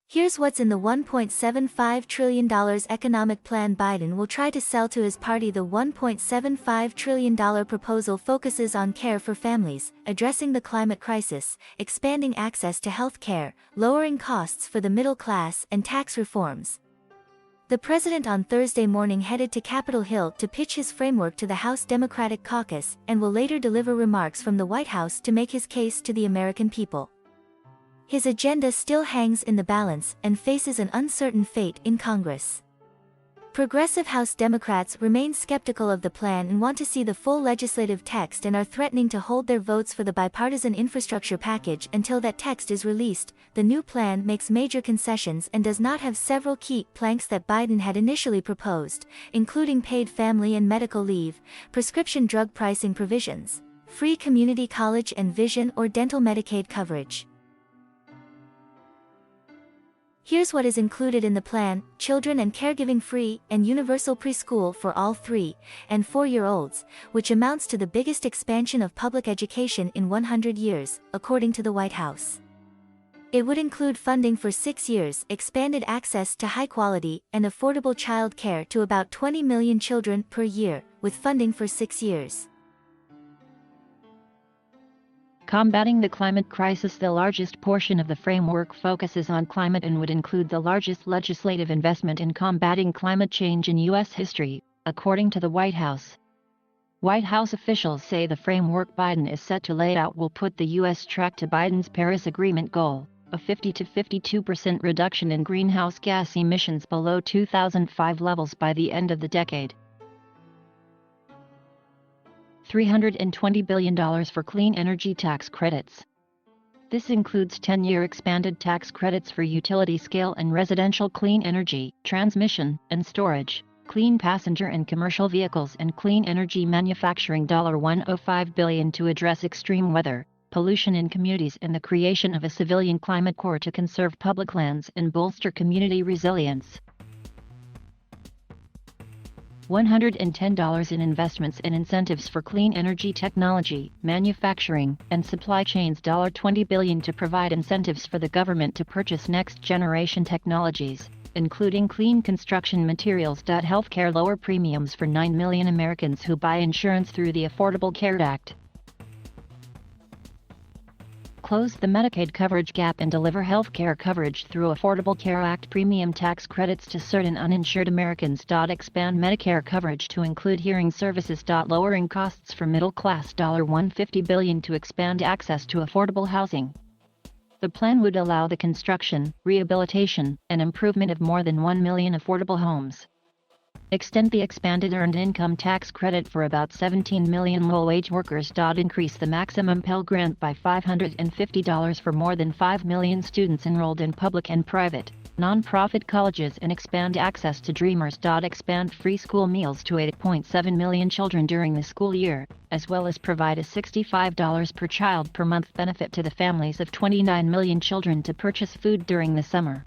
Here's what's in the $1.75 trillion economic plan Biden will try to sell to his party. The $1.75 trillion proposal focuses on care for families, addressing the climate crisis, expanding access to health care, lowering costs for the middle class, and tax reforms. The president on Thursday morning headed to Capitol Hill to pitch his framework to the House Democratic Caucus and will later deliver remarks from the White House to make his case to the American people. His agenda still hangs in the balance and faces an uncertain fate in Congress. Progressive House Democrats remain skeptical of the plan and want to see the full legislative text and are threatening to hold their votes for the bipartisan infrastructure package until that text is released. The new plan makes major concessions and does not have several key planks that Biden had initially proposed, including paid family and medical leave, prescription drug pricing provisions, free community college and vision or dental Medicaid coverage. Here's what is included in the plan: children and caregiving free, and universal preschool for all 3- and 4-year-olds, which amounts to the biggest expansion of public education in 100 years, according to the White House. It would include funding for 6 years, expanded access to high-quality and affordable child care to about 20 million children per year, with funding for 6 years. Combating the climate crisis. The largest portion of the framework focuses on climate and would include the largest legislative investment in combating climate change in U.S. history, according to the White House. White House officials say the framework Biden is set to lay out will put the U.S. track to Biden's Paris Agreement goal, a 50 to 52% reduction in greenhouse gas emissions below 2005 levels by the end of the decade. $320 billion for clean energy tax credits. This includes 10-year expanded tax credits for utility-scale and residential clean energy, transmission and storage, clean passenger and commercial vehicles, and clean energy manufacturing. $105 billion to address extreme weather, pollution in communities, and the creation of a civilian climate corps to conserve public lands and bolster community resilience. $110 in investments and incentives for clean energy technology, manufacturing, and supply chains. $20 billion to provide incentives for the government to purchase next-generation technologies, including clean construction materials. Healthcare. Lower premiums for 9 million Americans who buy insurance through the Affordable Care Act. Close the Medicaid coverage gap and deliver health care coverage through Affordable Care Act premium tax credits to certain uninsured Americans. Expand Medicare coverage to include hearing services. Lowering costs for middle class. $150 billion to expand access to affordable housing. The plan would allow the construction, rehabilitation, and improvement of more than 1 million affordable homes. Extend the expanded earned income tax credit for about 17 million low-wage workers. Increase the maximum Pell Grant by $550 for more than 5 million students enrolled in public and private, non-profit colleges, and expand access to Dreamers. Expand free school meals to 8.7 million children during the school year, as well as provide a $65 per child per month benefit to the families of 29 million children to purchase food during the summer.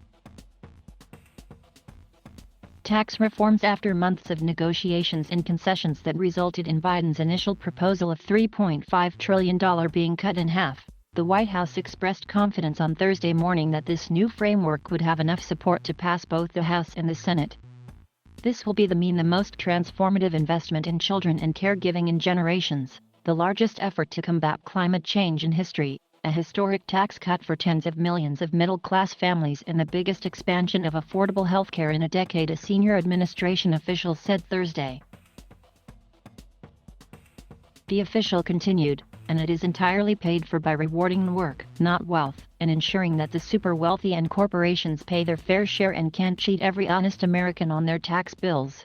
Tax reforms. After months of negotiations and concessions that resulted in Biden's initial proposal of $3.5 trillion being cut in half, the White House expressed confidence on Thursday morning that this new framework would have enough support to pass both the House and the Senate. This will be the most transformative investment in children and caregiving in generations, the largest effort to combat climate change in history, a historic tax cut for tens of millions of middle-class families, and the biggest expansion of affordable health care in a decade, a senior administration official said Thursday. The official continued, and it is entirely paid for by rewarding work, not wealth, and ensuring that the super wealthy and corporations pay their fair share and can't cheat every honest American on their tax bills.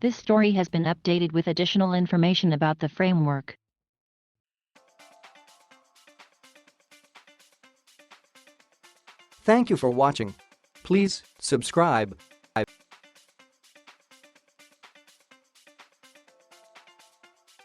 This story has been updated with additional information about the framework. Thank you for watching. Please subscribe.